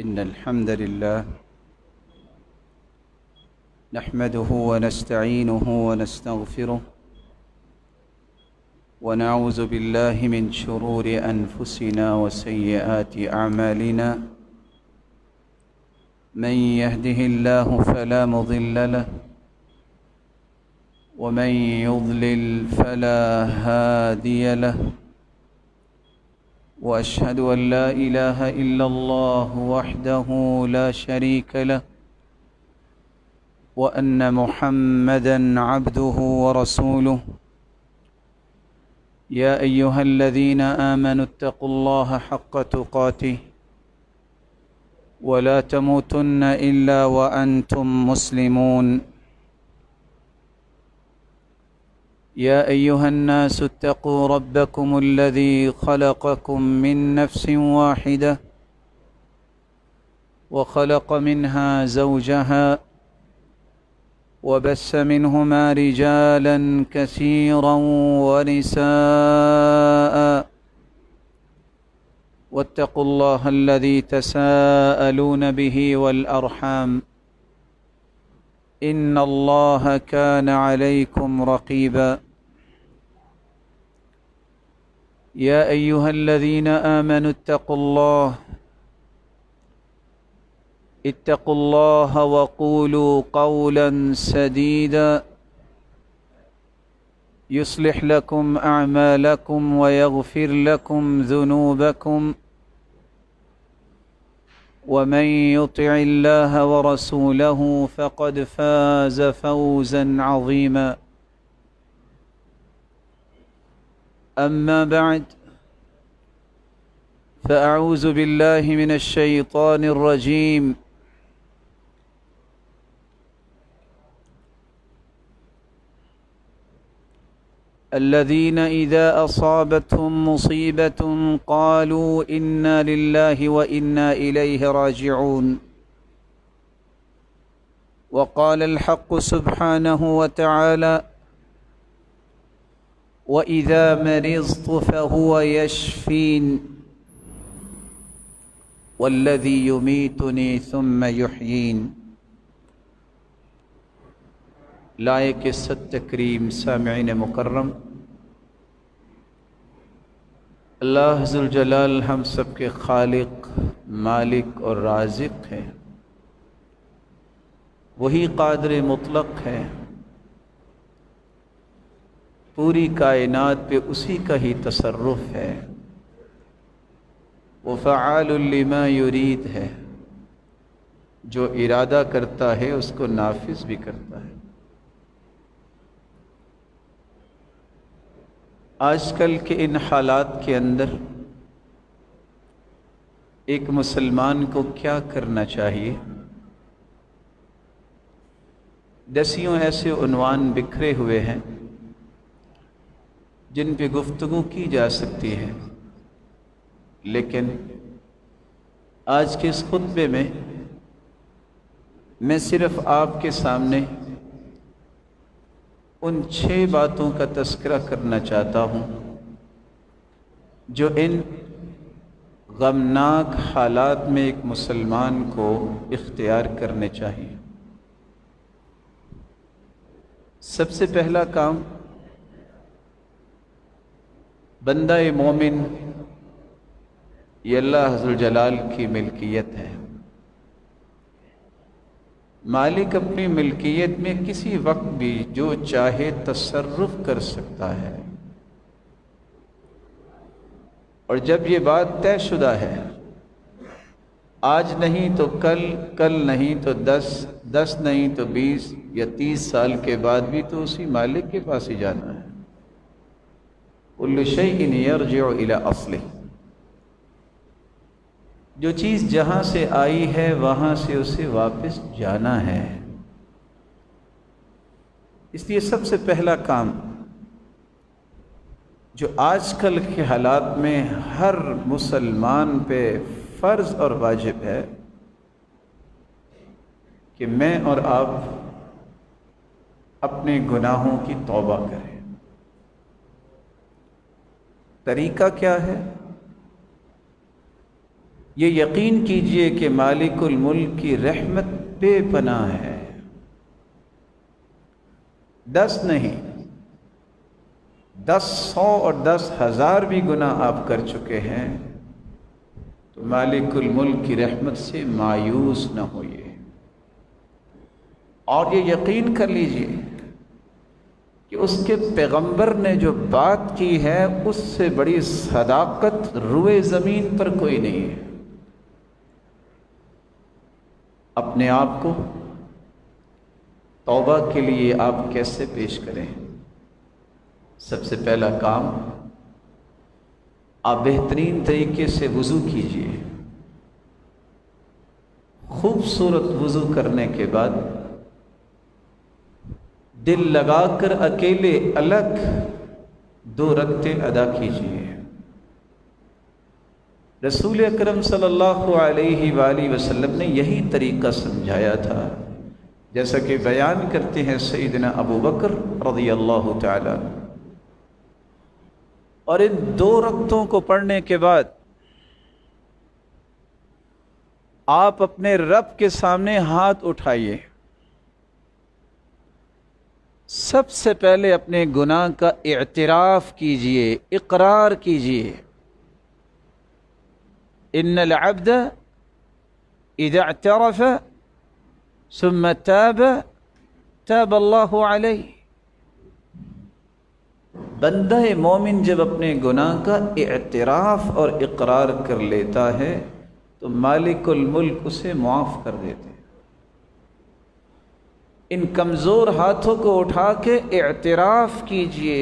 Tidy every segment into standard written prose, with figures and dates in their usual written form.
إن الحمد لله نحمده ونستعينه ونستغفره ونعوذ بالله من شرور أنفسنا وسيئات أعمالنا من يهده الله فلا مضل له ومن يضلل فلا هادي له وأشهد أن لا إله إلا الله وحده لا شريك له وأن محمدًا عبده ورسوله يا أيها الذين آمنوا اتقوا الله حق تقاته ولا تموتن إلا وأنتم مسلمون يا أيها الناس اتقوا ربكم الذي خلقكم من نفس واحدة وخلق منها زوجها وبث منهما رجالا كثيرا ونساء واتقوا الله الذي تساءلون به والأرحام إن الله كان عليكم رقيبا يا أيها الذين آمنوا اتقوا الله وقولوا قولا سديدا يصلح لكم أعمالكم ويغفر لكم ذنوبكم ومن يطع الله ورسوله فقد فاز فوزا عظيما أما بعد فأعوذ بالله من الشيطان الرجيم الذين إذا أصابتهم مصيبة قالوا إنا لله وإنا إليه راجعون وقال الحق سبحانه وتعالى وإذا مرضت فهو يشفين والذي يميتني ثم يحيين لائق عزت تکریم سامعین مکرم، اللہ ذوالجلال ہم سب کے خالق، مالک اور رازق ہیں۔ وہی قادر مطلق ہے، پوری کائنات پہ اسی کا ہی تصرف ہے، وہ فعال لما یرید ہے، جو ارادہ کرتا ہے اس کو نافذ بھی کرتا ہے۔ آج کل کے ان حالات کے اندر ایک مسلمان کو کیا کرنا چاہیے؟ دسیوں ایسے عنوان بکھرے ہوئے ہیں جن پہ گفتگو کی جا سکتی ہے، لیکن آج کے اس خطبے میں صرف آپ کے سامنے ان 6 باتوں کا تذکرہ کرنا چاہتا ہوں جو ان غمناک حالات میں ایک مسلمان کو اختیار کرنے چاہیے۔ سب سے پہلا کام، بندہ مومن یہ اللہ ذوالجلال کی ملکیت ہے۔ مالک اپنی ملکیت میں کسی وقت بھی جو چاہے تصرف کر سکتا ہے، اور جب یہ بات طے شدہ ہے، آج نہیں تو کل، کل نہیں تو 10 نہیں تو 20 یا 30 سال کے بعد بھی تو اسی مالک کے پاس ہی جانا ہے۔ کل شیء یرجع الی اصلہ، جو چیز جہاں سے آئی ہے وہاں سے اسے واپس جانا ہے۔ اس لیے سب سے پہلا کام جو آج کل کے حالات میں ہر مسلمان پہ فرض اور واجب ہے کہ میں اور آپ اپنے گناہوں کی توبہ کریں۔ طریقہ کیا ہے؟ یہ یقین کیجئے کہ مالک الملک کی رحمت بے پناہ ہے۔ 10 نہیں، 10 100 اور 10,000 بھی گناہ آپ کر چکے ہیں تو مالک الملک کی رحمت سے مایوس نہ ہوئیے، اور یہ یقین کر لیجئے کہ اس کے پیغمبر نے جو بات کی ہے اس سے بڑی صداقت روئے زمین پر کوئی نہیں ہے۔ اپنے آپ کو توبہ کے لیے آپ کیسے پیش کریں؟ سب سے پہلا کام، آپ بہترین طریقے سے وضو کیجئے۔ خوبصورت وضو کرنے کے بعد دل لگا کر اکیلے الگ 2 رکعتیں ادا کیجئے۔ رسول اکرم صلی اللہ علیہ وآلہ وسلم نے یہی طریقہ سمجھایا تھا، جیسا کہ بیان کرتے ہیں سیدنا ابو بکر رضی اللہ تعالی عنہ۔ اور ان 2 رکعتوں کو پڑھنے کے بعد آپ اپنے رب کے سامنے ہاتھ اٹھائیے۔ سب سے پہلے اپنے گناہ کا اعتراف کیجئے، اقرار کیجئے۔ ان العبد اذا اعترف ثم تاب تاب اللہ علیہ۔ بندہ مومن جب اپنے گناہ کا اعتراف اور اقرار کر لیتا ہے تو مالک الملک اسے معاف کر دیتے ہیں۔ ان کمزور ہاتھوں کو اٹھا کے اعتراف کیجئے،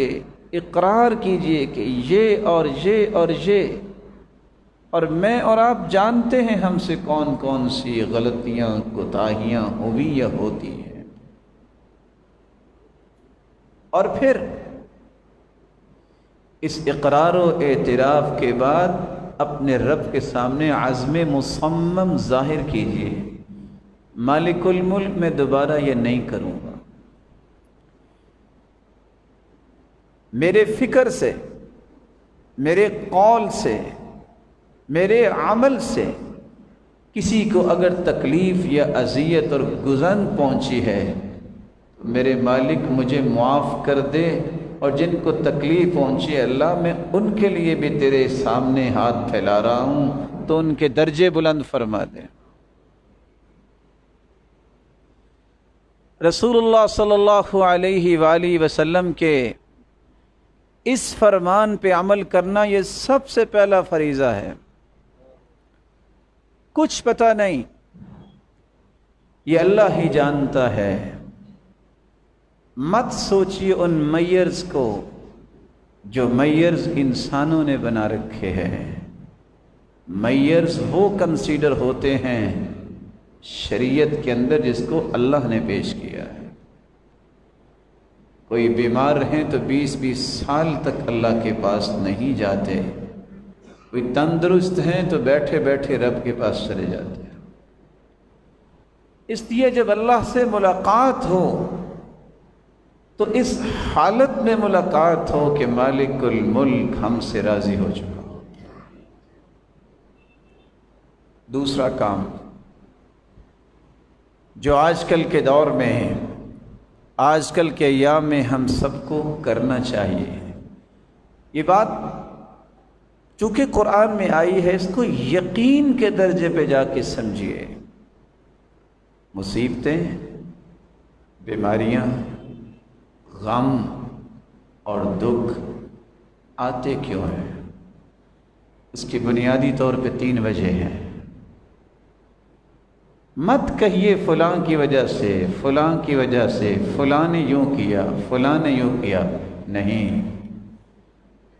اقرار کیجئے کہ یہ اور یہ اور یہ، اور میں اور آپ جانتے ہیں ہم سے کون کون سی غلطیاں کوتاہیاں ہوئی یا ہوتی ہیں۔ اور پھر اس اقرار و اعتراف کے بعد اپنے رب کے سامنے عزم مصمم ظاہر کیجئے، مالک الملک میں دوبارہ یہ نہیں کروں گا۔ میرے فکر سے، میرے قول سے، میرے عمل سے کسی کو اگر تکلیف یا اذیت اور گزن پہنچی ہے تو میرے مالک مجھے معاف کر دے، اور جن کو تکلیف پہنچی ہے اللہ میں ان کے لیے بھی تیرے سامنے ہاتھ پھیلا رہا ہوں تو ان کے درجے بلند فرما دے۔ رسول اللہ صلی اللہ علیہ وآلہ وسلم کے اس فرمان پہ عمل کرنا یہ سب سے پہلا فریضہ ہے۔ کچھ پتہ نہیں، یہ اللہ ہی جانتا ہے۔ مت سوچیے ان میئرز کو جو میئرز انسانوں نے بنا رکھے ہیں۔ میئرز وہ کنسیڈر ہوتے ہیں شریعت کے اندر جس کو اللہ نے پیش کیا ہے۔ کوئی بیمار ہیں تو 20-20 سال تک اللہ کے پاس نہیں جاتے، کوئی تندرست ہیں تو بیٹھے بیٹھے رب کے پاس چلے جاتے ہیں۔ اس لیے جب اللہ سے ملاقات ہو تو اس حالت میں ملاقات ہو کہ مالک الملک ہم سے راضی ہو چکا ہو۔ دوسرا کام جو آج کل کے دور میں ہے، آج کل کے ایام میں ہم سب کو کرنا چاہیے، یہ بات چونکہ قرآن میں آئی ہے اس کو یقین کے درجے پہ جا کے سمجھیے۔ مصیبتیں، بیماریاں، غم اور دکھ آتے کیوں ہیں؟ اس کی بنیادی طور پہ 3 وجہ ہیں۔ مت کہیے فلاں کی وجہ سے، فلاں کی وجہ سے، فلاں نے یوں کیا، فلاں نے یوں کیا، نہیں۔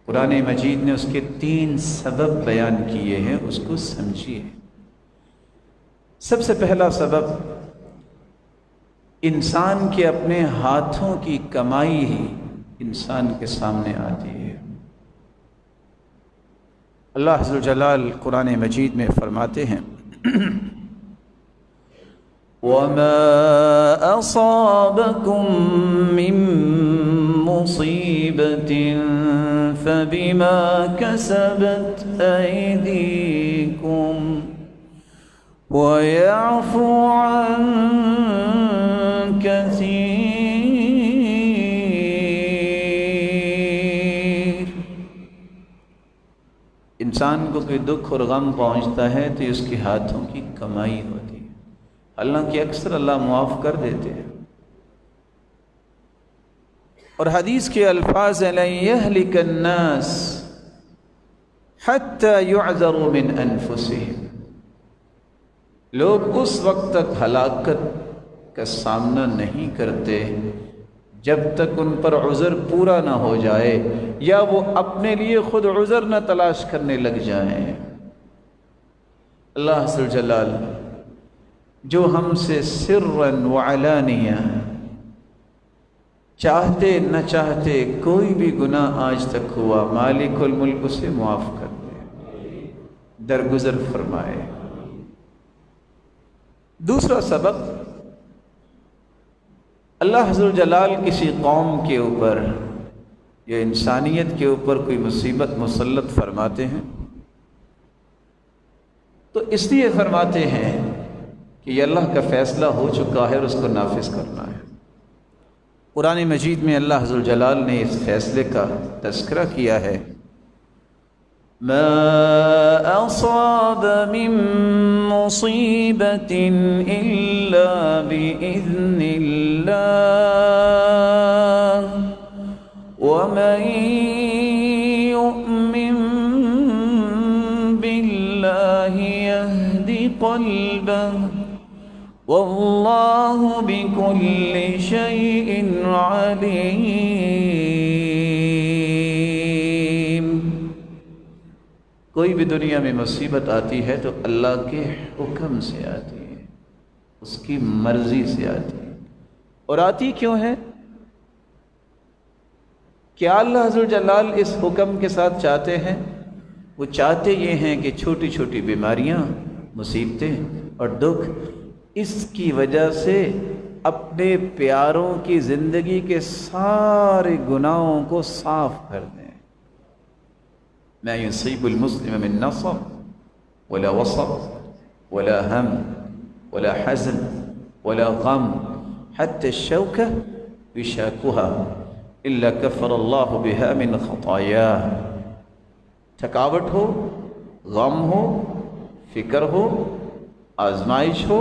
قرآن مجید نے اس کے 3 سبب بیان کیے ہیں، اس کو سمجھیے۔ سب سے پہلا سبب، انسان کے اپنے ہاتھوں کی کمائی ہی انسان کے سامنے آتی ہے۔ اللہ عز و جلال قرآن مجید میں فرماتے ہیں وَمَا أَصَابَكُم مِّن مُّصِيبَةٍ فَبِمَا كَسَبَتْ أَيْدِيكُمْ وَيَعْفُو عَن كَثِيرٍ۔ انسان کو کوئی دکھ اور غم پہنچتا ہے تو اس کے ہاتھوں کی کمائی ہوتی ہے، حالانکہ اکثر اللہ معاف کر دیتے ہیں۔ اور حدیث کے الفاظ ہیں لَن يَهْلِكَ النَّاسِ حَتَّى يُعْذَرُوا مِنْ أَنفُسِهِمْ، لوگ اس وقت تک ہلاکت کا سامنا نہیں کرتے جب تک ان پر عذر پورا نہ ہو جائے یا وہ اپنے لیے خود عذر نہ تلاش کرنے لگ جائیں۔ اللہ ذو الجلال جو ہم سے سرًا وعلانیہ، چاہتے نہ چاہتے کوئی بھی گناہ آج تک ہوا، مالک الملک اسے معاف کر دے، درگزر فرمائے۔ دوسرا سبق، اللہ ذو الجلال کسی قوم کے اوپر یا انسانیت کے اوپر کوئی مصیبت مسلط فرماتے ہیں تو اس لیے فرماتے ہیں کہ یہ اللہ کا فیصلہ ہو چکا ہے اور اس کو نافذ کرنا ہے۔ قرآن مجید میں اللہ ذو الجلال نے اس فیصلے کا تذکرہ کیا ہے، ما اصاب من مصیبت الا باذن اللہ ومن یؤمن باللہ یہد قلبہ واللہ بکل شیء علیم۔ کوئی بھی دنیا میں مصیبت آتی ہے تو اللہ کے حکم سے آتی ہے، اس کی مرضی سے آتی ہے۔ اور آتی کیوں ہے؟ کیا اللہ ذو الجلال اس حکم کے ساتھ چاہتے ہیں؟ وہ چاہتے یہ ہیں کہ چھوٹی چھوٹی بیماریاں، مصیبتیں اور دکھ اس کی وجہ سے اپنے پیاروں کی زندگی کے سارے گناہوں کو صاف کر دیں۔ ما يصيب المسلم من نصب ولا وصب ولا هم ولا حزن ولا غم حتى الشوكة يشاكها إلا كفر الله بها من خطاياه۔ تھکاوٹ ہو، غم ہو، فکر ہو، آزمائش ہو،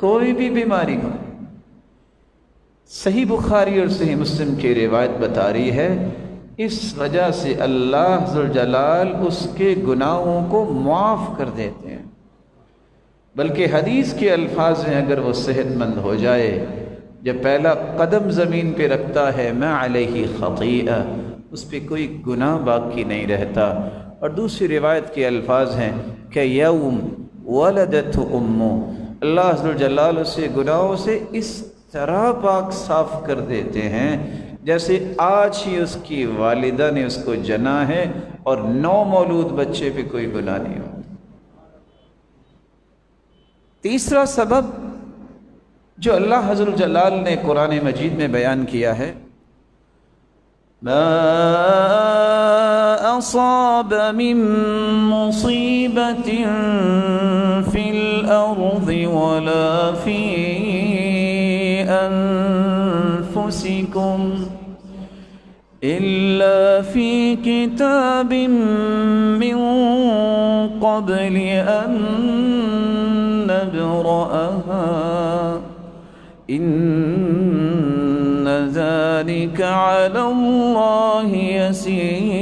کوئی بھی بیماری ہو، صحیح بخاری اور صحیح مسلم کی روایت بتا رہی ہے اس وجہ سے اللہ ذو الجلال اس کے گناہوں کو معاف کر دیتے ہیں۔ بلکہ حدیث کے الفاظ ہیں اگر وہ صحت مند ہو جائے، جب پہلا قدم زمین پہ رکھتا ہے ما علیہ خطیئہ، اس پہ کوئی گناہ باقی نہیں رہتا۔ اور دوسری روایت کے الفاظ ہیں کہ یوم ولدت امہ، اللہ ذو الجلال اسے گناہوں سے اس طرح پاک صاف کر دیتے ہیں جیسے آج ہی اس کی والدہ نے اس کو جنا ہے اور نو مولود بچے پہ کوئی گناہ نہیں ہو۔ تیسرا سبب جو اللہ ذو الجلال نے قرآن مجید میں بیان کیا ہے، ما اصاب من مصیبت فی الارض ولا فی انفسکم الا فی کتاب من قبل ان نبرأها ان ذلك على اللہ یسیر۔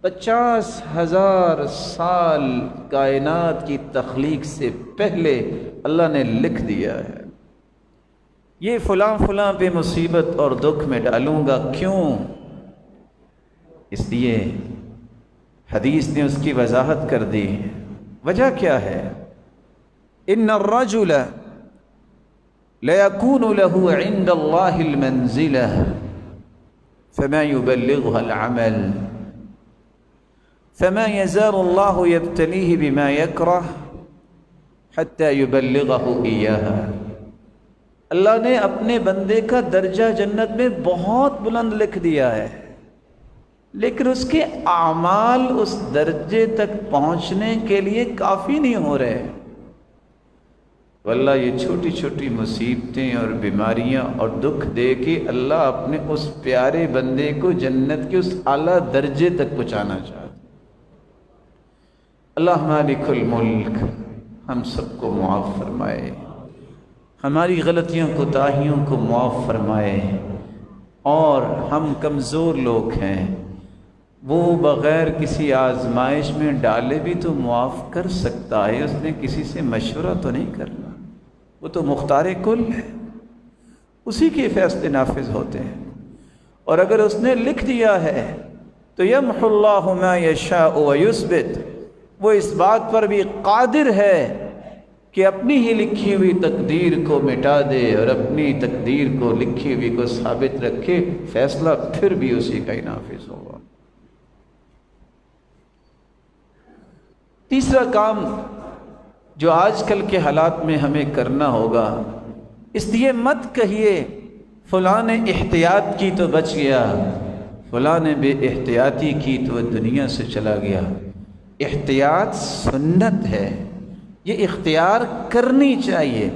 50,000 سال کائنات کی تخلیق سے پہلے اللہ نے لکھ دیا ہے یہ فلاں فلاں پہ مصیبت اور دکھ میں ڈالوں گا۔ کیوں؟ اس لیے حدیث نے اس کی وضاحت کر دی۔ وجہ کیا ہے؟ ان الرجل ليكون له عند الله المنزلة فما يبلغها العمل فما يزال الله يبتليه بما يكره حتى يبلغه إياها۔ اللہ نے اپنے بندے کا درجہ جنت میں بہت بلند لکھ دیا ہے، لیکن اس کے اعمال اس درجے تک پہنچنے کے لیے کافی نہیں ہو رہے۔ واللہ یہ چھوٹی چھوٹی مصیبتیں اور بیماریاں اور دکھ دے کے اللہ اپنے اس پیارے بندے کو جنت کے اس اعلیٰ درجے تک پہنچانا چاہتا۔ اللہ مالک الملک ہم سب کو معاف فرمائے، ہماری غلطیوں کوتاہیوں کو معاف فرمائے، اور ہم کمزور لوگ ہیں، وہ بغیر کسی آزمائش میں ڈالے بھی تو معاف کر سکتا ہے، اس نے کسی سے مشورہ تو نہیں کرنا، وہ تو مختار کل ہے، اسی کے فیصلے نافذ ہوتے ہیں۔ اور اگر اس نے لکھ دیا ہے تو یمحو اللہ ما یشاء ویثبت، وہ اس بات پر بھی قادر ہے کہ اپنی ہی لکھی ہوئی تقدیر کو مٹا دے اور اپنی تقدیر کو لکھی ہوئی کو ثابت رکھے، فیصلہ پھر بھی اسی کا ہی نافذ ہوگا۔ تیسرا کام جو آج کل کے حالات میں ہمیں کرنا ہوگا، اس لیے مت کہیے فلاں نے احتیاط کی تو بچ گیا، فلاں نے بے احتیاطی کی تو وہ دنیا سے چلا گیا۔ احتیاط سنت ہے، یہ اختیار کرنی چاہیے،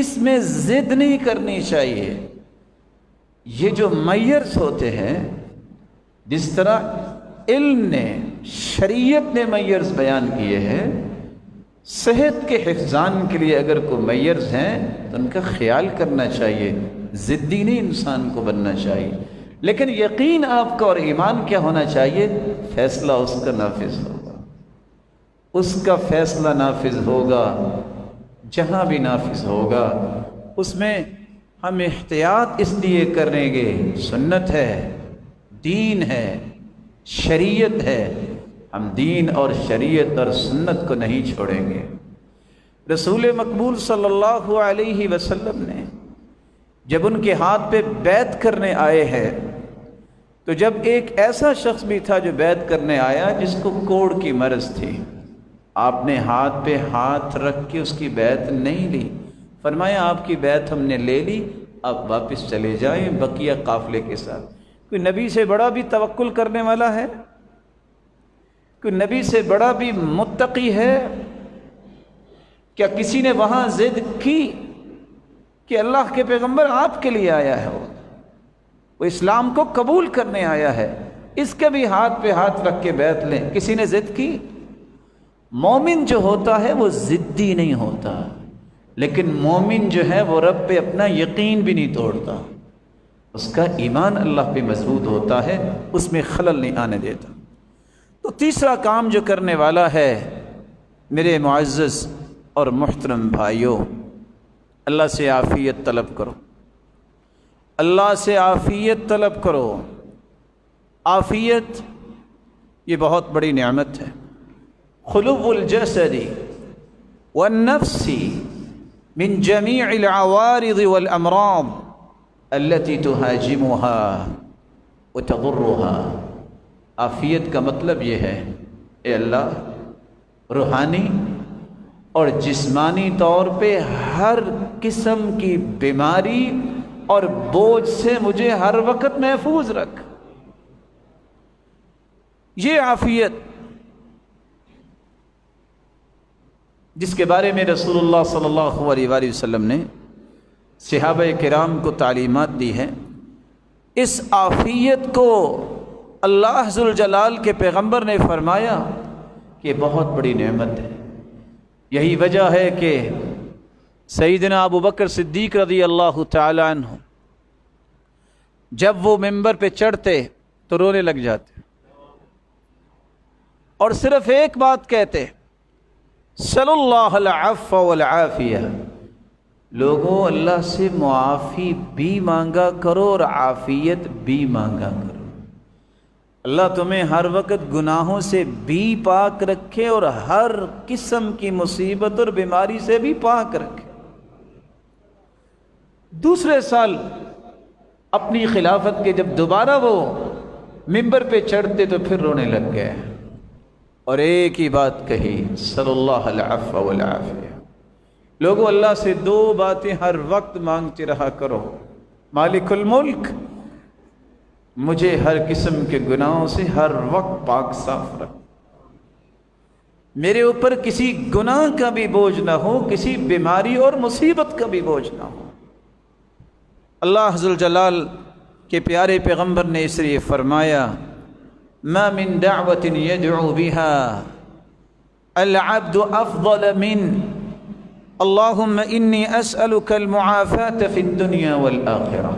اس میں ضد نہیں کرنی چاہیے۔ یہ جو میئرز ہوتے ہیں، جس طرح علم نے، شریعت نے میئرز بیان کیے ہیں، صحت کے حفظان کے لیے اگر کوئی میئرز ہیں تو ان کا خیال کرنا چاہیے، ضدی نہیں انسان کو بننا چاہیے، لیکن یقین آپ کا اور ایمان کیا ہونا چاہیے؟ فیصلہ اس کا نافذ ہوگا، اس کا فیصلہ نافذ ہوگا، جہاں بھی نافذ ہوگا اس میں ہم احتیاط اس لیے کریں گے، سنت ہے، دین ہے، شریعت ہے، ہم دین اور شریعت اور سنت کو نہیں چھوڑیں گے۔ رسول مقبول صلی اللہ علیہ وسلم نے جب ان کے ہاتھ پہ بیعت کرنے آئے ہیں، تو جب ایک ایسا شخص بھی تھا جو بیعت کرنے آیا جس کو کوڑ کی مرض تھی، آپ نے ہاتھ پہ ہاتھ رکھ کے اس کی بیعت نہیں لی، فرمایا آپ کی بیعت ہم نے لے لی، اب واپس چلے جائیں بقیہ قافلے کے ساتھ۔ کوئی نبی سے بڑا بھی توکل کرنے والا ہے؟ کوئی نبی سے بڑا بھی متقی ہے؟ کیا کسی نے وہاں ضد کی کہ اللہ کے پیغمبر آپ کے لیے آیا ہے، وہ اسلام کو قبول کرنے آیا ہے، اس کے بھی ہاتھ پہ ہاتھ رکھ کے بیعت لیں؟ کسی نے ضد کی؟ مومن جو ہوتا ہے وہ ضدی نہیں ہوتا، لیکن مومن جو ہے وہ رب پہ اپنا یقین بھی نہیں توڑتا، اس کا ایمان اللہ پہ مضبوط ہوتا ہے، اس میں خلل نہیں آنے دیتا۔ تو تیسرا کام جو کرنے والا ہے میرے معزز اور محترم بھائیوں، اللہ سے عافیت طلب کرو، اللہ سے عافیت طلب کرو۔ عافیت یہ بہت بڑی نعمت ہے۔ خلو الجسد والنفس من جميع العوارض والامراض التي تهاجمها وتضرها۔ عافیت کا مطلب یہ ہے، اے اللہ روحانی اور جسمانی طور پہ ہر قسم کی بیماری اور بوجھ سے مجھے ہر وقت محفوظ رکھ۔ یہ عافیت جس کے بارے میں رسول اللہ صلی اللہ علیہ وآلہ وسلم نے صحابہ کرام کو تعلیمات دی ہے، اس عافیت کو اللہ ذوالجلال کے پیغمبر نے فرمایا کہ بہت بڑی نعمت ہے۔ یہی وجہ ہے کہ سیدنا ابو بکر صدیق رضی اللہ تعالی عنہ جب وہ ممبر پہ چڑھتے تو رونے لگ جاتے اور صرف ایک بات کہتے، صلی اللہ العفو والعافیہ، لوگوں اللہ سے معافی بھی مانگا کرو اور عافیت بھی مانگا کرو۔ اللہ تمہیں ہر وقت گناہوں سے بھی پاک رکھے اور ہر قسم کی مصیبت اور بیماری سے بھی پاک رکھے۔ دوسرے سال اپنی خلافت کے جب دوبارہ وہ ممبر پہ چڑھتے تو پھر رونے لگ گئے اور ایک ہی بات کہی، صلی اللہ العفو والعافیہ۔ لوگوں اللہ سے دو باتیں ہر وقت مانگتے رہا کرو، مالک الملک مجھے ہر قسم کے گناہوں سے ہر وقت پاک صاف رکھ، میرے اوپر کسی گناہ کا بھی بوجھ نہ ہو، کسی بیماری اور مصیبت کا بھی بوجھ نہ ہو۔ اللہ ذوالجلال کے پیارے پیغمبر نے اس لیے فرمایا ما من دعوت يدعو بها العبد افضل من اللهم انی اسألک المعافاة فی الدنیا والآخرہ۔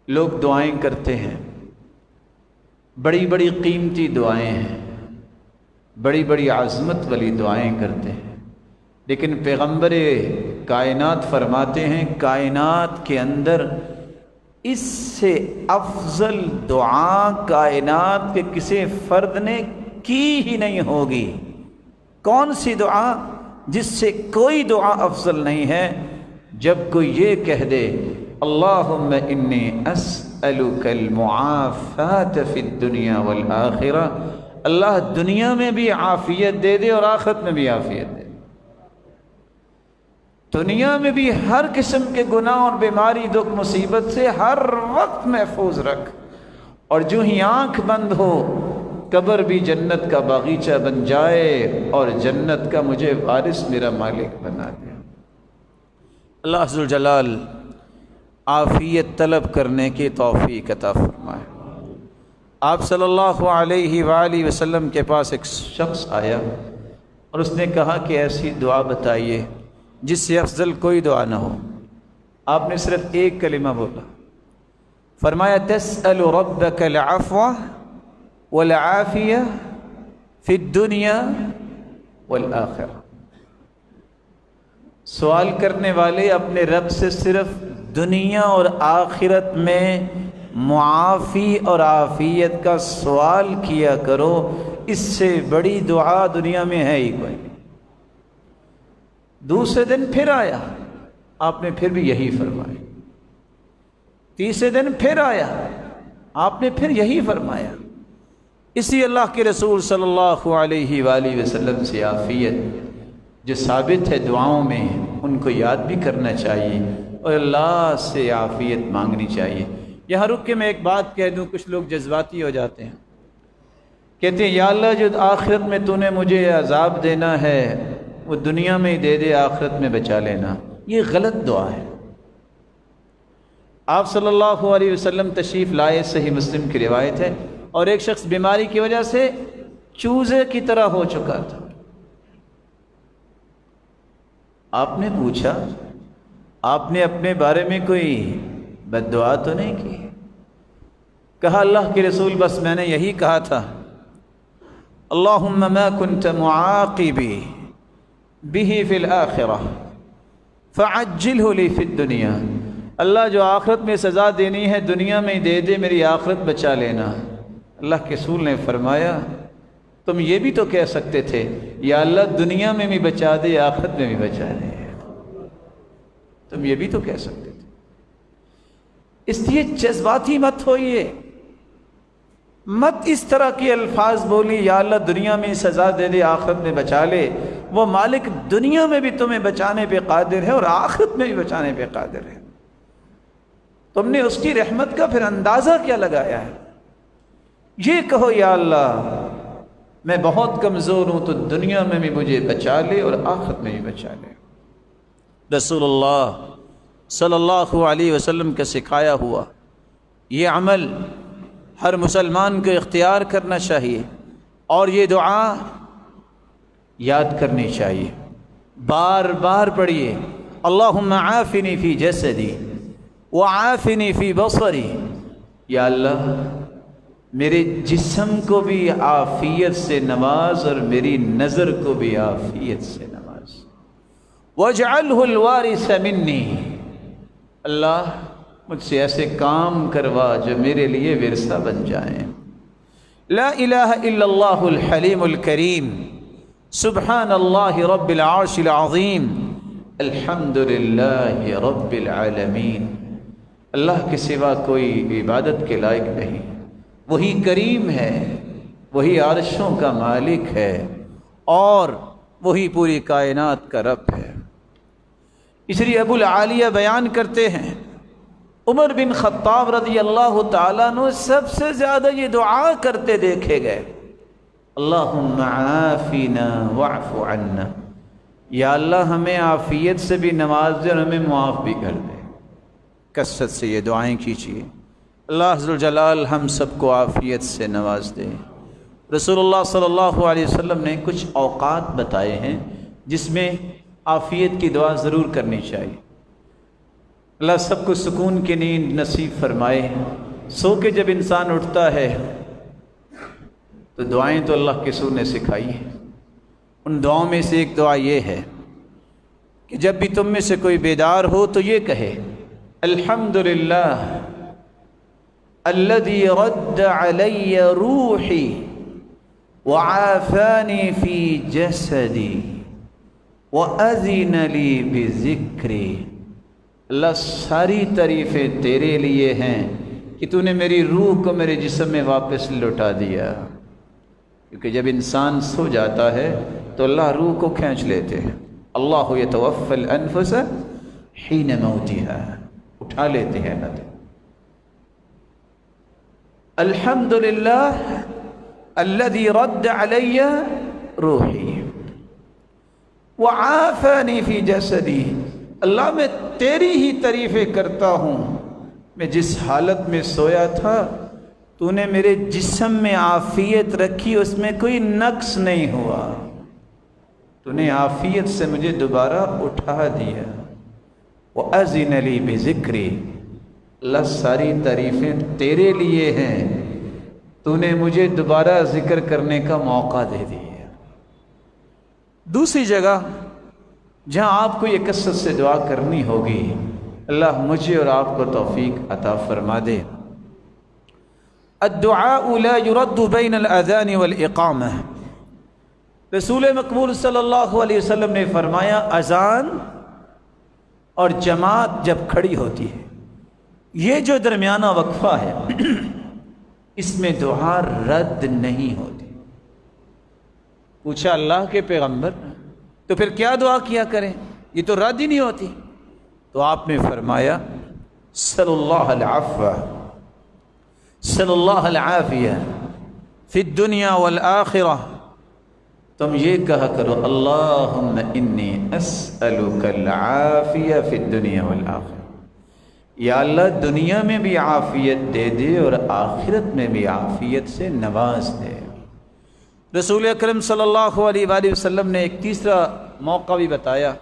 لوگ دعائیں کرتے ہیں، بڑی بڑی قیمتی دعائیں ہیں، بڑی بڑی عظمت والی دعائیں کرتے ہیں، لیکن پیغمبر کائنات فرماتے ہیں کائنات کے اندر اس سے افضل دعا کائنات کے کسی فرد نے کی ہی نہیں ہوگی۔ کون سی دعا؟ جس سے کوئی دعا افضل نہیں ہے، جب کوئی یہ کہہ دے اللہم انی اسألک المعافاة فی الدنیا والآخرہ، اللہ دنیا میں بھی عافیت دے دے اور آخرت میں بھی عافیت دے دے، دنیا میں بھی ہر قسم کے گناہ اور بیماری دکھ مصیبت سے ہر وقت محفوظ رکھ، اور جو ہی آنکھ بند ہو قبر بھی جنت کا باغیچہ بن جائے اور جنت کا مجھے وارث میرا مالک بنا دے۔ اللہ ذوالجلال عافیت طلب کرنے کی توفیق عطا فرمائے۔ آپ صلی اللہ علیہ وآلہ وسلم کے پاس ایک شخص آیا اور اس نے کہا کہ ایسی دعا بتائیے جس سے افضل کوئی دعا نہ ہو۔ آپ نے صرف ایک کلمہ بولا، فرمایا تسأل ربک العفو والعافیہ فی الدنیا والآخرہ۔ سوال کرنے والے اپنے رب سے صرف دنیا اور آخرت میں معافی اور عافیت کا سوال کیا کرو، اس سے بڑی دعا دنیا میں ہے ہی کوئی۔ دوسرے دن پھر آیا، آپ نے پھر بھی یہی فرمایا۔ تیسرے دن پھر آیا، آپ نے پھر یہی فرمایا۔ اسی اللہ کے رسول صلی اللہ علیہ وآلہ وسلم سے عافیت جو ثابت ہے دعاؤں میں، ان کو یاد بھی کرنا چاہیے اور اللہ سے عافیت مانگنی چاہیے۔ یہاں رک کے میں ایک بات کہہ دوں، کچھ لوگ جذباتی ہو جاتے ہیں، کہتے ہیں یا اللہ جو آخرت میں تو نے مجھے عذاب دینا ہے وہ دنیا میں ہی دے دے، آخرت میں بچا لینا۔ یہ غلط دعا ہے۔ آپ صلی اللہ علیہ وسلم تشریف لائے، صحیح مسلم کی روایت ہے، اور ایک شخص بیماری کی وجہ سے چوزے کی طرح ہو چکا تھا۔ آپ نے پوچھا، آپ نے اپنے بارے میں کوئی بد دعا تو نہیں کی؟ کہا اللہ کے رسول بس میں نے یہی کہا تھا اللہم ما کنت معاقبی بہ فی الآخرہ فعجلہ لی فی الدنیا، اللہ جو آخرت میں سزا دینی ہے دنیا میں دے دے، میری آخرت بچا لینا۔ اللہ کے رسول نے فرمایا تم یہ بھی تو کہہ سکتے تھے یا اللہ دنیا میں بھی بچا دے آخرت میں بھی بچا دے، تم یہ بھی تو کہہ سکتے تھے۔ اس لیے جذباتی مت ہوئیے، مت اس طرح کے الفاظ بولی یا اللہ دنیا میں سزا دے دے آخرت میں بچا لے۔ وہ مالک دنیا میں بھی تمہیں بچانے پہ قادر ہے اور آخرت میں بھی بچانے پہ قادر ہے، تم نے اس کی رحمت کا پھر اندازہ کیا لگایا ہے؟ یہ کہو یا اللہ میں بہت کمزور ہوں تو دنیا میں بھی مجھے بچا لے اور آخرت میں بھی بچا لے۔ رسول اللہ صلی اللہ علیہ وسلم کا سکھایا ہوا یہ عمل ہر مسلمان کو اختیار کرنا چاہیے اور یہ دعا یاد کرنی چاہیے، بار بار پڑھیے اللہم عافنی فی جسدی وعافنی فی بصری، یا اللہ میرے جسم کو بھی عافیت سے نواز اور میری نظر کو بھی عافیت سے نواز، وَاجْعَلْهُ الْوَارِثَ مِنِّي، اللہ مجھ سے ایسے کام کروا جو میرے لیے ورثہ بن جائیں۔ لا الہ الا اللہ الحلیم الکریم، سبحان اللہ رب العرش العظیم، الحمد للہ رب العالمین۔ اللہ کے سوا کوئی عبادت کے لائق نہیں، وہی کریم ہے، وہی عرشوں کا مالک ہے اور وہی پوری کائنات کا رب ہے۔ اس لیے ابو العالیہ بیان کرتے ہیں عمر بن خطاب رضی اللہ تعالیٰ عنہ سب سے زیادہ یہ دعا کرتے دیکھے گئے، اللہم عافنا واعف عنا، یا اللہ ہمیں عافیت سے بھی نواز دے اور ہمیں معاف بھی کر دے۔ کثرت سے یہ دعائیں کیجیے، اللہ عز و جلال ہم سب کو عافیت سے نواز دے۔ رسول اللہ صلی اللہ علیہ وسلم نے کچھ اوقات بتائے ہیں جس میں عافیت کی دعا ضرور کرنی چاہیے۔ اللہ سب کو سکون کی نیند نصیب فرمائے۔ سو کے جب انسان اٹھتا ہے تو دعائیں تو اللہ کے رسول نے سکھائی ہیں، ان دعاؤں میں سے ایک دعا یہ ہے کہ جب بھی تم میں سے کوئی بیدار ہو تو یہ کہے، الحمدللہ الذی رد علی روحی وعافانی فی جسدی وَأَذِنَ لِي بِذِكْرِ، اللہ ساری تعریفیں تیرے لیے ہیں کہ تو نے میری روح کو میرے جسم میں واپس لوٹا دیا۔ کیونکہ جب انسان سو جاتا ہے تو اللہ روح کو کھینچ لیتے ہیں، اللہ یتوفی الانفس حین موتها، اٹھا لیتے ہیں نہ۔ الحمدللہ الذی رد علی روحی وعافانی فی جسدی، اللہ میں تیری ہی تعریفیں کرتا ہوں، میں جس حالت میں سویا تھا تو نے میرے جسم میں عافیت رکھی، اس میں کوئی نقص نہیں ہوا، تو نے عافیت سے مجھے دوبارہ اٹھا دیا۔ وَأَذِنَ لِي بِذِكْرِ، اللہ ساری تعریفیں تیرے لیے ہیں، تو نے مجھے دوبارہ ذکر کرنے کا موقع دے دیا۔ دوسری جگہ جہاں آپ کو یہ کثرت سے دعا کرنی ہوگی، اللہ مجھے اور آپ کو توفیق عطا فرما دے۔ الدعاء لا يرد بین الاذان والاقامہ، رسول مقبول صلی اللہ علیہ وسلم نے فرمایا اذان اور جماعت جب کھڑی ہوتی ہے، یہ جو درمیانہ وقفہ ہے اس میں دعا رد نہیں ہوتی۔ پوچھا اللہ کے پیغمبر تو پھر کیا دعا کیا کریں، یہ تو رد ہی نہیں ہوتی؟ تو آپ نے فرمایا صلی اللہ العفو صلی اللہ العافیہ فی الدنیا والآخرہ، تم یہ کہا کرو اللہم انی اسألک العافیہ فی الدنیا والآخرہ، یا اللہ دنیا میں بھی عافیت دے دے اور آخرت میں بھی عافیت سے نواز دے۔ رسول اکرم صلی اللہ علیہ وآلہ وسلم نے ایک تیسرا موقع بھی بتایا،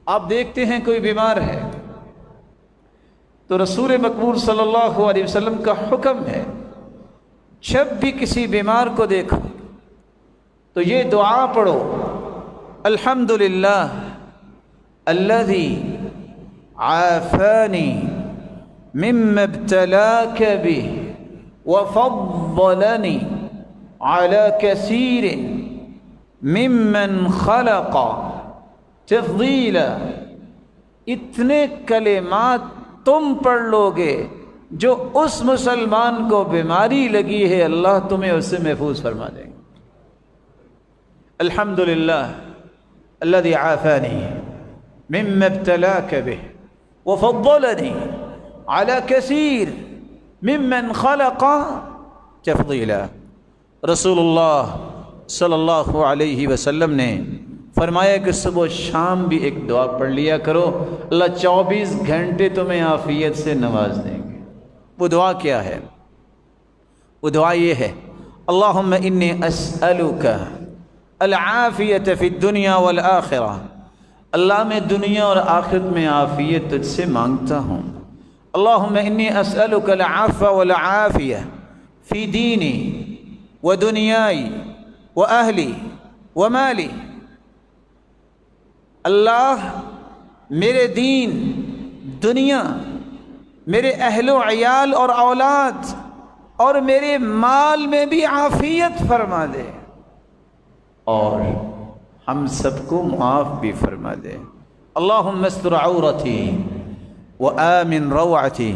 آپ دیکھتے ہیں کوئی بیمار ہے تو رسول مقبول صلی اللہ علیہ وسلم کا حکم ہے جب بھی کسی بیمار کو دیکھو تو یہ دعا پڑھو، الحمدللہ الذی عافانی مما ابتلاک بہ وفضلنی علی کثیر ممن خلق تفضیلا۔ اتنے کلمات تم پڑھ لو گے جو اس مسلمان کو بیماری لگی ہے اللہ تمہیں اس سے محفوظ فرما دیں گے۔ الحمدللہ الذی عافانی مما ابتلاک بہ وفضلنی علی کثیر ممن خلق تفضیلا۔ رسول اللہ صلی اللہ علیہ وسلم نے فرمایا کہ صبح و شام بھی ایک دعا پڑھ لیا کرو، اللہ 24 گھنٹے تمہیں عافیت سے نواز دیں گے۔ وہ دعا کیا ہے؟ وہ دعا یہ ہے، اللہم انی اسألک العافیت فی الدنیا والآخرہ، اللہ میں دنیا اور آخرت میں عافیت تجھ سے مانگتا ہوں۔ اللہم انی اسألک العفو والعافیہ فی دینی ودنیائی واہلی ومالی، اللہ میرے دین، دنیا، میرے اہل و عیال اور اولاد اور میرے مال میں بھی عافیت فرما دے اور ہم سب کو معاف بھی فرما دے۔ اللہم استر عورتی وآمن روعتی،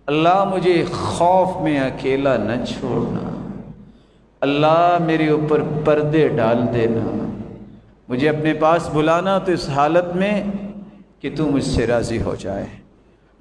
اللہ مجھے خوف میں اکیلا نہ چھوڑنا، اللہ میرے اوپر پردے ڈال دینا، مجھے اپنے پاس بلانا تو اس حالت میں کہ تو مجھ سے راضی ہو جائے۔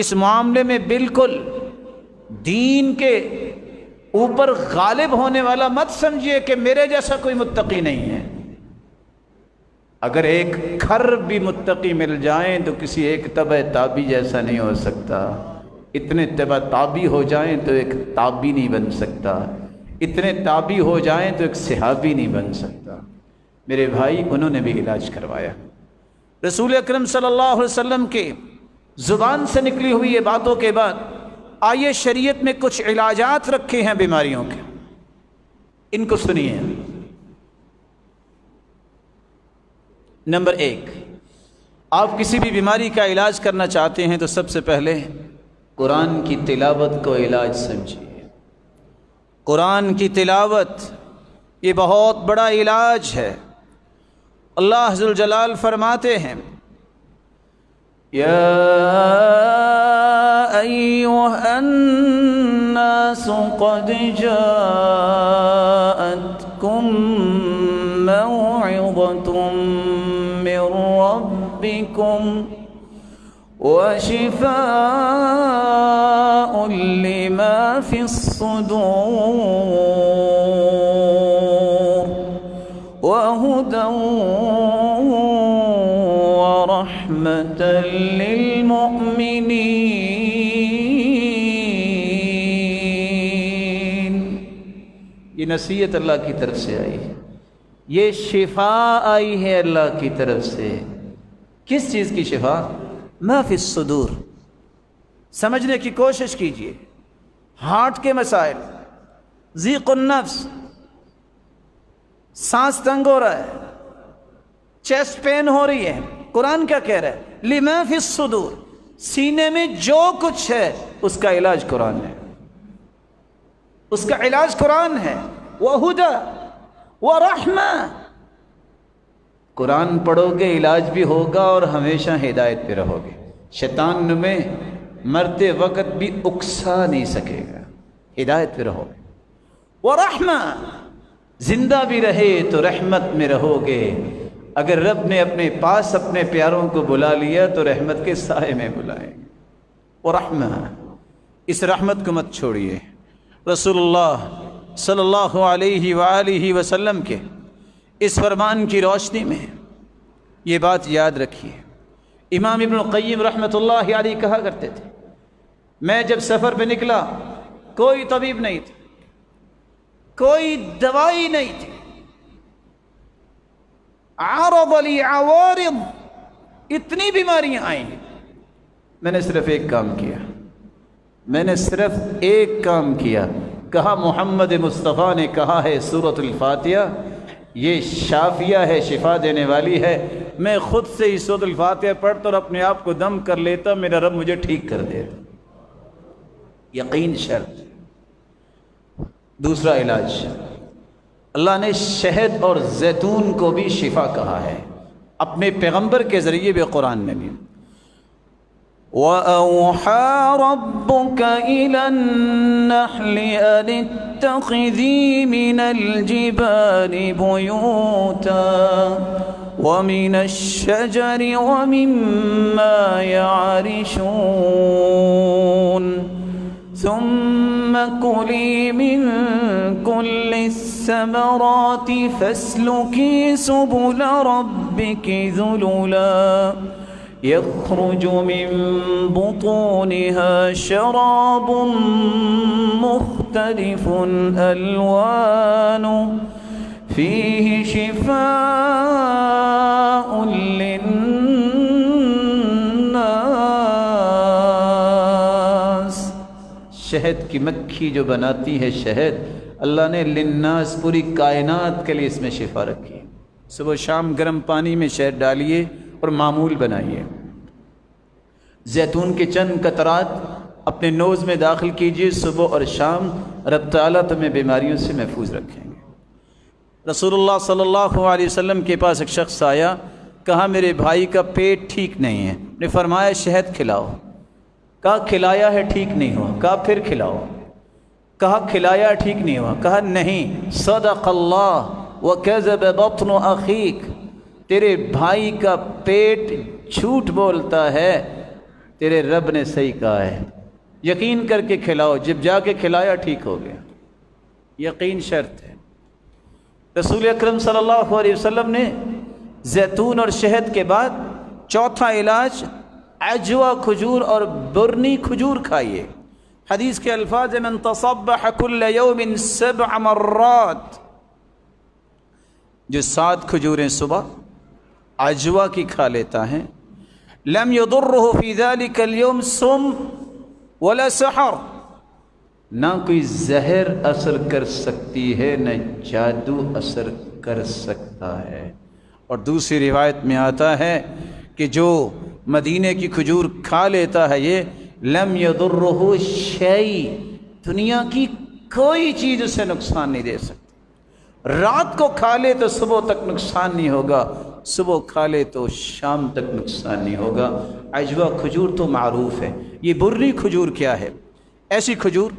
اس معاملے میں بالکل دین کے اوپر غالب ہونے والا مت سمجھیے کہ میرے جیسا کوئی متقی نہیں ہے۔ اگر ایک کھر بھی متقی مل جائیں تو کسی ایک تبع تابی جیسا نہیں ہو سکتا، اتنے تبع تابی ہو جائیں تو ایک تابی نہیں بن سکتا، اتنے تابی ہو جائیں تو ایک صحابی نہیں بن سکتا۔ میرے بھائی، انہوں نے بھی علاج کروایا۔ رسول اکرم صلی اللہ علیہ وسلم کے زبان سے نکلی ہوئی یہ باتوں کے بعد آئیے شریعت میں کچھ علاجات رکھے ہیں بیماریوں کے، ان کو سنیے۔ نمبر 1، آپ کسی بھی بیماری کا علاج کرنا چاہتے ہیں تو سب سے پہلے قرآن کی تلاوت کو علاج سمجھیے۔ قرآن کی تلاوت یہ بہت بڑا علاج ہے۔ اللہ ذوالجلال فرماتے ہیں، یا ایھا الناس قد جاءتکم موعظۃ من ربکم وشفاء لما في الصدور وهدى ورحمة للمؤمنين۔ یہ نصیحت اللہ کی طرف سے آئی ہے، یہ شفا آئی ہے اللہ کی طرف سے۔ کس چیز کی شفا؟ ما فی الصدور۔ سمجھنے کی کوشش کیجئے، ہارٹ کے مسائل، ضیق النفس، سانس تنگ ہو رہا ہے، چیسٹ پین ہو رہی ہے، قرآن کیا کہہ رہا ہے؟ لما فی الصدور، سینے میں جو کچھ ہے اس کا علاج قرآن ہے، اس کا علاج قرآن ہے۔ وہدی ورحمہ، قرآن پڑھو گے علاج بھی ہوگا اور ہمیشہ ہدایت پہ رہو گے۔ شیطان تمہیں مرتے وقت بھی اکسا نہیں سکے گا، ہدایت پہ رہو گے۔ ورحمہ، زندہ بھی رہے تو رحمت میں رہو گے۔ اگر رب نے اپنے پاس اپنے پیاروں کو بلا لیا تو رحمت کے سائے میں بلائیں گے۔ ورحمہ، اس رحمت کو مت چھوڑیے۔ رسول اللہ صلی اللہ علیہ وآلہ وسلم کے اس فرمان کی روشنی میں یہ بات یاد رکھیے۔ امام ابن القیم رحمۃ اللہ علیہ کہا کرتے تھے، میں جب سفر پہ نکلا کوئی طبیب نہیں تھا، کوئی دوائی نہیں تھی، عارض لی عوارض، اتنی بیماریاں آئیں، میں نے صرف ایک کام کیا، میں نے صرف ایک کام کیا، کہا محمد مصطفیٰ نے کہا ہے سورۃ الفاتحہ یہ شافیہ ہے، شفا دینے والی ہے، میں خود سے ہی سورۃ الفاتحہ پڑھتا اور اپنے آپ کو دم کر لیتا، میرا رب مجھے ٹھیک کر دیتا۔ یقین شرط۔ دوسرا علاج، اللہ نے شہد اور زیتون کو بھی شفا کہا ہے اپنے پیغمبر کے ذریعے بھی، قرآن میں بھی۔ وَأَوْحَى رَبُّكَ إِلَى النَّحْلِ أَنِ اتَّخِذِي مِنَ الْجِبَالِ بُيُوتًا وَمِنَ الشَّجَرِ وَمِمَّا يَعْرِشُونَ ثم كلي من كل الثمرات فاسلكي سبل ربك ذللا يخرج من بطونها شراب مختلف ألوانه فيه شفاء للناس۔ شہد کی مکھی جو بناتی ہے شہد، اللہ نے للناس پوری کائنات کے لیے اس میں شفا رکھی ہے۔ صبح شام گرم پانی میں شہد ڈالیے اور معمول بنائیے۔ زیتون کے چند قطرات اپنے نوز میں داخل کیجئے صبح اور شام، رب تعالیٰ تمہیں بیماریوں سے محفوظ رکھیں گے۔ رسول اللہ صلی اللہ علیہ وسلم کے پاس ایک شخص آیا، کہا میرے بھائی کا پیٹ ٹھیک نہیں ہے، نے فرمایا شہد کھلاؤ، کہا کھلایا ہے ٹھیک نہیں ہوا، کہا پھر کھلاؤ، کہا کھلایا ٹھیک نہیں ہوا، کہا نہیں، صدق اللہ وکذب بطن اخیک، تیرے بھائی کا پیٹ جھوٹ بولتا ہے تیرے رب نے صحیح کہا ہے، یقین کر کے کھلاؤ۔ جب جا کے کھلایا ٹھیک ہو گیا، یقین شرط ہے۔ رسول اکرم صلی اللہ علیہ وسلم نے زیتون اور شہد کے بعد چوتھا علاج عجوا کھجور اور برنی کھجور کھائیے۔ حدیث کے الفاظ من تصبح کل یوم 7 مرات، جو 7 کھجوریں صبح عجوا کی کھا لیتا ہے، لم يضره في ذلك اليوم سم ولا سحر، نہ کوئی زہر اثر کر سکتی ہے نہ جادو اثر کر سکتا ہے۔ اور دوسری روایت میں آتا ہے کہ جو مدینے کی کھجور کھا لیتا ہے یہ لم يضره شيء، دنیا کی کوئی چیز اسے نقصان نہیں دے سکتی۔ رات کو کھا لے تو صبح تک نقصان نہیں ہوگا، صبح کھا لے تو شام تک نقصان نہیں ہوگا۔ عجوا کھجور تو معروف ہے۔ یہ برنی کھجور کیا ہے؟ ایسی کھجور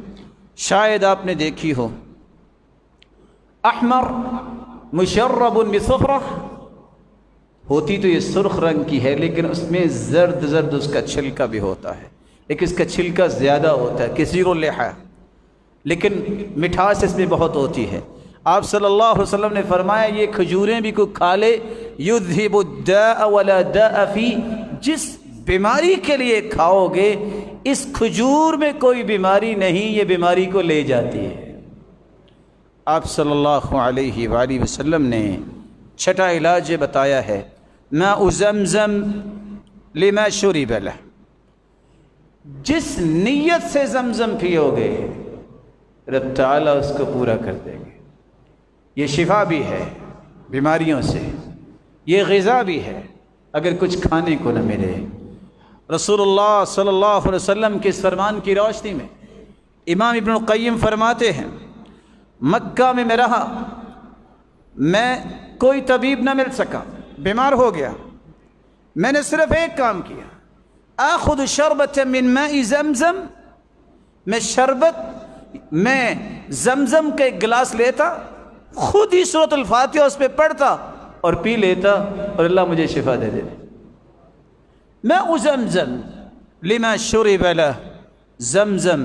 شاید آپ نے دیکھی ہو، احمر مشرب بصفرہ، ہوتی تو یہ سرخ رنگ کی ہے لیکن اس میں زرد زرد اس کا چھلکا بھی ہوتا ہے، لیکن اس کا چھلکا زیادہ ہوتا ہے، کثیر اللحا، لیکن مٹھاس اس میں بہت ہوتی ہے۔ آپ صلی اللہ علیہ وسلم نے فرمایا یہ کھجوریں بھی کوئی کھا لے، یذہب الداء ولا داء فی، جس بیماری کے لیے کھاؤ گے اس کھجور میں کوئی بیماری نہیں، یہ بیماری کو لے جاتی ہے۔ آپ صلی اللہ علیہ وآلہ وسلم نے چھٹا علاج یہ بتایا ہے، ماء زمزم لما شرب لہ، جس نیت سے زمزم پیو گے رب تعالیٰ اس کو پورا کر دیں گے۔ یہ شفا بھی ہے بیماریوں سے، یہ غذا بھی ہے اگر کچھ کھانے کو نہ ملے۔ رسول اللہ صلی اللہ علیہ وسلم کے اس فرمان کی روشنی میں امام ابن القیم فرماتے ہیں، مکہ میں رہا، میں کوئی طبیب نہ مل سکا، بیمار ہو گیا، میں نے صرف ایک کام کیا، آخذ شربۃ من ماء زمزم، میں زمزم کا ایک گلاس لیتا، خود ہی سورۃ الفاتحہ اس پہ پڑھتا اور پی لیتا اور اللہ مجھے شفا دے دیتے۔ ماء زمزم لما شرب لہ، زمزم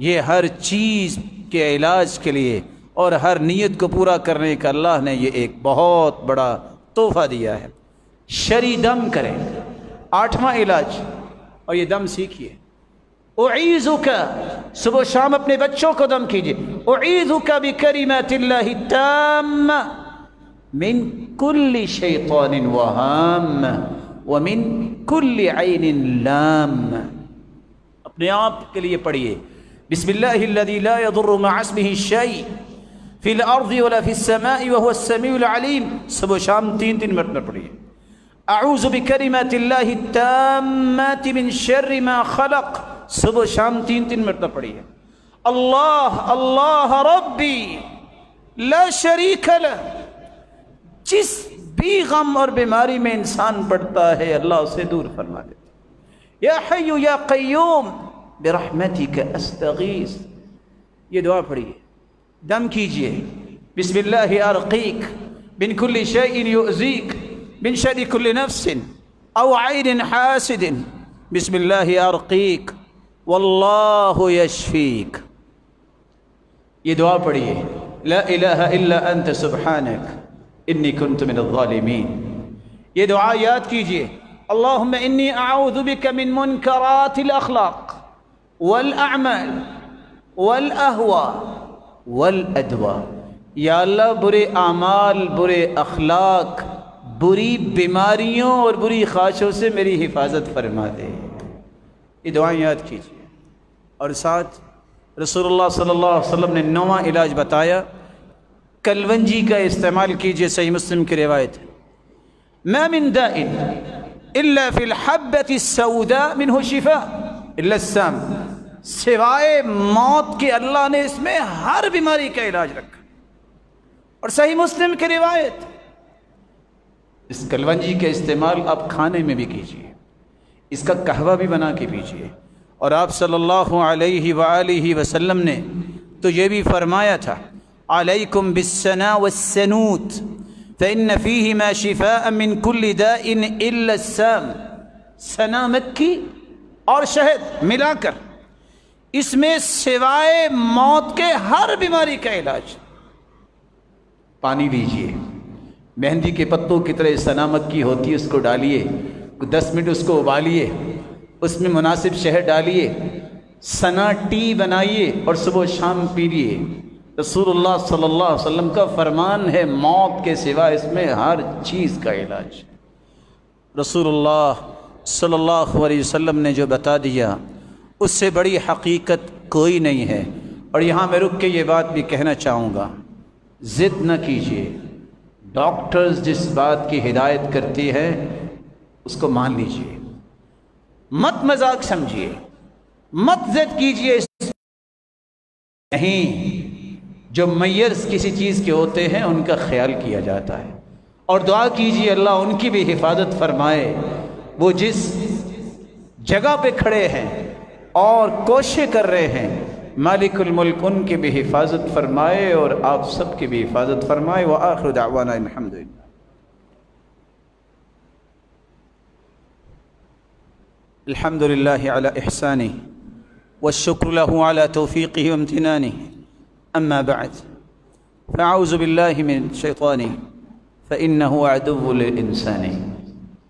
یہ ہر چیز کے علاج کے لیے اور ہر نیت کو پورا کرنے کا اللہ نے یہ ایک بہت بڑا تحفہ دیا ہے۔ شری دم کریں، 8واں علاج، اور یہ دم سیکھیے۔ اعیذک، صبح و شام اپنے بچوں کو دم کیجیے، اعیذک بکلمات اللہ التامہ من کل شیطان وہام ومن کل عین لام۔ اپنے آپ کے لیے پڑھیے، بسم اللہ الذی لا یضر مع اسمہ شیء فی الارض ولا فی السماء وهو السمیع العلیم، صبح و شام 3 مرتبہ پڑھیے۔ اعوذ بکلمات اللہ التامات من شر ما خلق، صبح و شام 3 مرتبہ پڑھیے۔ اللہ اللہ ربی لا شریک لہ، جس بھی غم اور بیماری میں انسان پڑتا ہے اللہ اسے دور فرما دیتا۔ یا حی یا قیوم برحمتک استغیث، یہ دعا پڑھیے، دم کیجئے، بسم اللہ ارقیک من کل شیء یؤذیک من شر کل نفس او عین حاسد، بسم اللہ ارقیک واللہ یشفیک۔ یہ دعا پڑھیے، لا الہ الا انت سبحانک انی کنت من الظالمین۔ یہ دعا یاد کیجئے، اللہم انی اعوذ بک من منکرات الاخلاق والاعمال والاہواء والادواء، یا اللہ برے اعمال، برے اخلاق، بری بیماریوں اور بری خواہشوں سے میری حفاظت فرما دے۔ یہ دعائیں یاد کیجیے۔ اور ساتھ رسول اللہ صلی اللہ علیہ وسلم نے 9واں علاج بتایا، کلونجی کا استعمال کیجیے، صحیح مسلم کی روایت ہے، ما من داء الا فی الحبۃ السوداء منہ شفاء الا السام، سوائے موت کے اللہ نے اس میں ہر بیماری کا علاج رکھا۔ اور صحیح مسلم کی روایت، اس کلونجی کا استعمال آپ کھانے میں بھی کیجیے، اس کا قہوہ بھی بنا کے پیجیے۔ اور آپ صلی اللہ علیہ وآلہ وسلم نے تو یہ بھی فرمایا تھا، علیکم بالسنا والسنوت فإن فیہما شفاء من کل داء الا السام، سنا مکی اور شہد ملا کر اس میں سوائے موت کے ہر بیماری کا علاج۔ پانی لیجئے، مہندی کے پتوں کی طرح سنا مکی ہوتی ہے، اس کو ڈالیے، 10 منٹ اس کو ابالیے، اس میں مناسب شہد ڈالیے، سنا ٹی بنائیے اور صبح و شام پیجیے۔ رسول اللہ صلی اللہ علیہ وسلم کا فرمان ہے موت کے سوا اس میں ہر چیز کا علاج۔ رسول اللہ صلی اللہ علیہ وسلم نے جو بتا دیا اس سے بڑی حقیقت کوئی نہیں ہے۔ اور یہاں میں رک کے یہ بات بھی کہنا چاہوں گا، ضد نہ کیجیے، ڈاکٹرز جس بات کی ہدایت کرتی ہے اس کو مان لیجیے، مت مذاق سمجھیے، مت ضد کیجیے۔ نہیں، جو میئرز کسی چیز کے ہوتے ہیں ان کا خیال کیا جاتا ہے، اور دعا کیجیے اللہ ان کی بھی حفاظت فرمائے، وہ جس جگہ پہ کھڑے ہیں اور کوشش کر رہے ہیں، مالک الملک ان کی بھی حفاظت فرمائے اور آپ سب کی بھی حفاظت فرمائے۔ وآخر دعوانا الحمدللہ۔ الحمد للہ علی احسانہ والشکر لہ علی توفیقہ وامتنانہ، اما بعد فاعوذ باللہ من الشیطان فإنہ عدو للانسان۔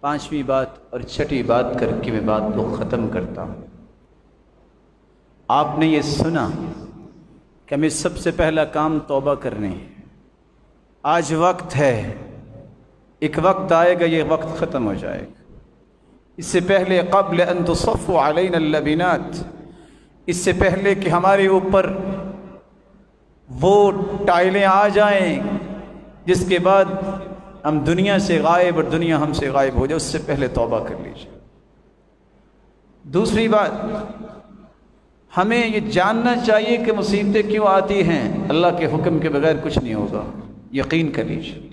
5ویں بات اور 6ٹھی بات کر کے میں بات کو ختم کرتا ہوں۔ آپ نے یہ سنا کہ ہمیں سب سے پہلا کام توبہ کرنے ہے۔ آج وقت ہے، ایک وقت آئے گا یہ وقت ختم ہو جائے گا۔ اس سے پہلے قبل ان تصف علینا اللبنات، اس سے پہلے کہ ہمارے اوپر وہ ٹائلیں آ جائیں جس کے بعد ہم دنیا سے غائب اور دنیا ہم سے غائب ہو جائے، اس سے پہلے توبہ کر لیجیے۔ دوسری بات، ہمیں یہ جاننا چاہیے کہ مصیبتیں کیوں آتی ہیں، اللہ کے حکم کے بغیر کچھ نہیں ہوگا، یقین کر لیجیے۔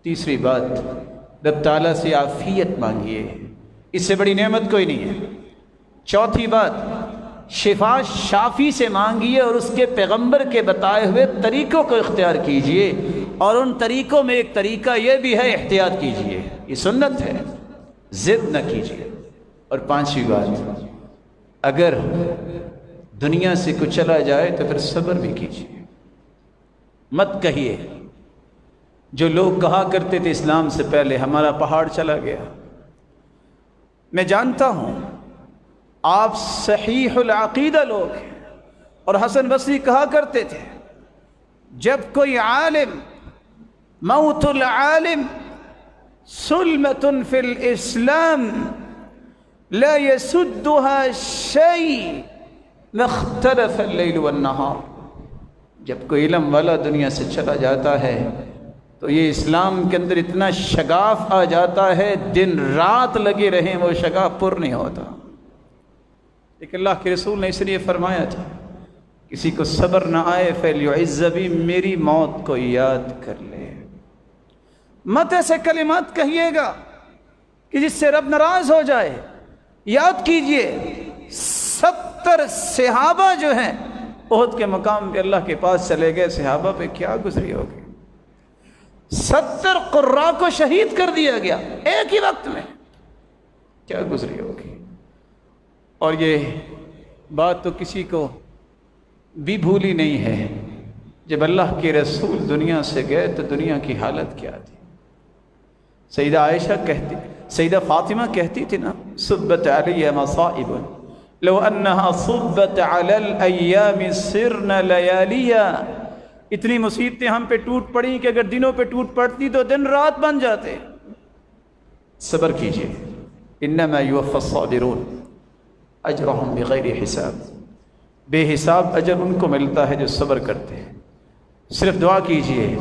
تیسری بات، رب تعالیٰ سے عافیت مانگیے، اس سے بڑی نعمت کوئی نہیں ہے۔ چوتھی بات، شفا شافی سے مانگیے اور اس کے پیغمبر کے بتائے ہوئے طریقوں کو اختیار کیجیے، اور ان طریقوں میں ایک طریقہ یہ بھی ہے احتیاط کیجیے، یہ سنت ہے، ضد نہ کیجیے۔ اور 5ویں بات، اگر دنیا سے کچھ چلا جائے تو پھر صبر بھی کیجیے، مت کہیے جو لوگ کہا کرتے تھے اسلام سے پہلے ہمارا پہاڑ چلا گیا۔ میں جانتا ہوں آپ صحیح العقیدہ لوگ ہیں، اور حسن بصری کہا کرتے تھے جب کوئی عالم، موت العالم سلمۃ فی الاسلام لا يسدها شيء ما اختلف اللیل والنہار، جب کوئی علم والا دنیا سے چلا جاتا ہے تو یہ اسلام کے اندر اتنا شگاف آ جاتا ہے، دن رات لگے رہیں وہ شگاف پر نہیں ہوتا۔ لیکن اللہ کے رسول نے اس لیے فرمایا تھا کسی کو صبر نہ آئے فلیعز بی، میری موت کو یاد کر لے۔ مت ایسے کلمات کہیے گا کہ جس سے رب ناراض ہو جائے۔ یاد کیجئے 70 صحابہ جو ہیں احد کے مقام پہ اللہ کے پاس چلے گئے، صحابہ پہ کیا گزری ہوگی؟ 70 قراء کو شہید کر دیا گیا ایک ہی وقت میں، کیا گزری ہوگی؟ اور یہ بات تو کسی کو بھی بھولی نہیں ہے، جب اللہ کے رسول دنیا سے گئے تو دنیا کی حالت کیا تھی۔ سیدہ عائشہ کہتی، سیدہ فاطمہ کہتی تھی نا، صبت علی مصائب لو انہا صبت علی الایام سرن لیالیا، اتنی مصیبتیں ہم پہ ٹوٹ پڑی کہ اگر دنوں پہ ٹوٹ پڑتی تو دن رات بن جاتے۔ صبر کیجئے، انما یوفی الصابرون اجرہم بغیر حساب، بے حساب اجر ان کو ملتا ہے جو صبر کرتے ہیں۔ صرف دعا کیجئے،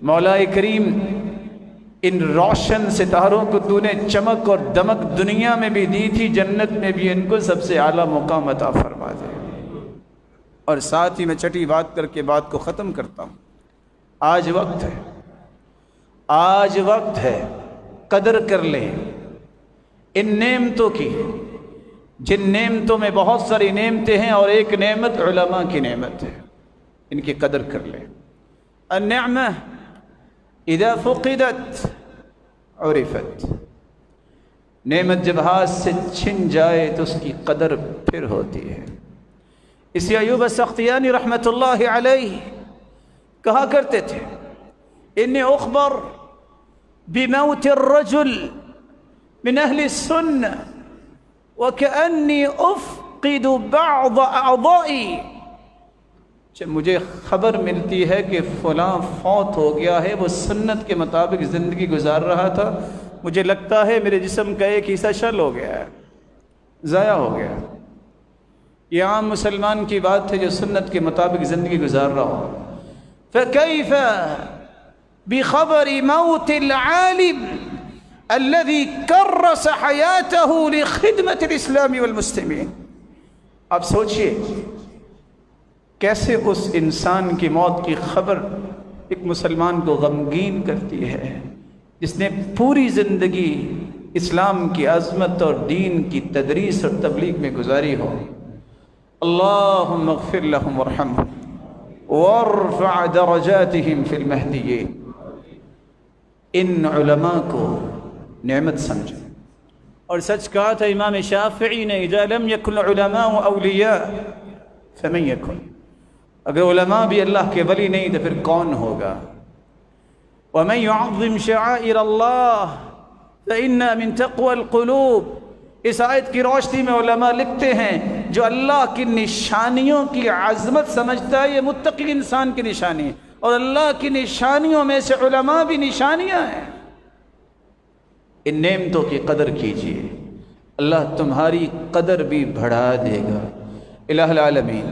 مولا کریم ان روشن ستاروں کو تو نے چمک اور دمک دنیا میں بھی دی تھی، جنت میں بھی ان کو سب سے اعلیٰ مقام عطا فرما دے۔ اور ساتھ ہی میں چھٹی بات کر کے بات کو ختم کرتا ہوں۔ آج وقت ہے، آج وقت ہے، قدر کر لیں ان نعمتوں کی، جن نعمتوں میں بہت ساری نعمتیں ہیں اور ایک نعمت علماء کی نعمت ہے، ان کی قدر کر لیں۔ النعمہ اذا فقدت عرفت، نعمت جب ہاتھ سے چھن جائے تو اس کی قدر پھر ہوتی ہے۔ اس لیے ایوب السختیانی رحمۃ اللہ علیہ کہا کرتے تھے انی اخبر بموت الرجل من اہل السنہ وکأنی افقد بعض اعضائی، جب مجھے خبر ملتی ہے کہ فلاں فوت ہو گیا ہے، وہ سنت کے مطابق زندگی گزار رہا تھا، مجھے لگتا ہے میرے جسم کا ایک حصہ شل ہو گیا ہے، ضائع ہو گیا۔ یہ عام مسلمان کی بات ہے جو سنت کے مطابق زندگی گزار رہا ہو۔ فکیف بخبر موت العالم الذي کرس حیاتہ لخدمت الاسلام والمسلمین، آپ سوچئے کیسے اس انسان کی موت کی خبر ایک مسلمان کو غمگین کرتی ہے جس نے پوری زندگی اسلام کی عظمت اور دین کی تدریس اور تبلیغ میں گزاری ہو۔ اللہم اغفر لهم وارحمهم وارفع درجاتهم فی المہدیین۔ ان علماء کو نعمت سمجھیں، اور سچ کہا تھا امام شافعی نے اذا لم یکن العلماء اولیاء فمن یکن، اگر علماء بھی اللہ کے ولی نہیں تو پھر کون ہوگا؟ ومن يعظم شعائر اللہ فإنها من تقوى القلوب، اس آیت کی روشنی میں علماء لکھتے ہیں جو اللہ کی نشانیوں کی عظمت سمجھتا ہے یہ متقی انسان کی نشانی ہے، اور اللہ کی نشانیوں میں سے علماء بھی نشانیاں ہیں۔ ان نعمتوں کی قدر کیجیے، اللہ تمہاری قدر بھی بڑھا دے گا۔ الہ العالمین،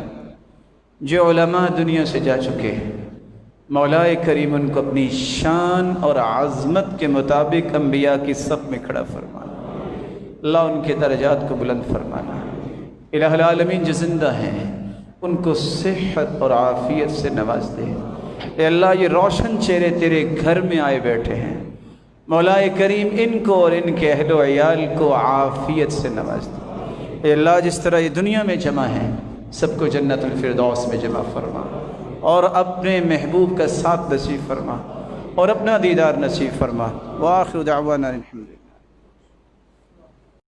جو علماء دنیا سے جا چکے ہیں، مولا کریم ان کو اپنی شان اور عظمت کے مطابق انبیاء کی صف میں کھڑا فرمانا، اللہ ان کے درجات کو بلند فرمانا۔ الہ العالمین، جو زندہ ہیں ان کو صحت اور عافیت سے نواز دے۔ اے اللہ، یہ روشن چہرے تیرے گھر میں آئے بیٹھے ہیں، مولا کریم ان کو اور ان کے اہل و عیال کو عافیت سے نواز دے۔ اے اللہ، جس طرح یہ دنیا میں جمع ہیں سب کو جنت الفردوس میں جمع فرما، اور اپنے محبوب کا ساتھ نصیب فرما، اور اپنا دیدار نصیب فرما۔ وآخر دعوانا الحمد للہ۔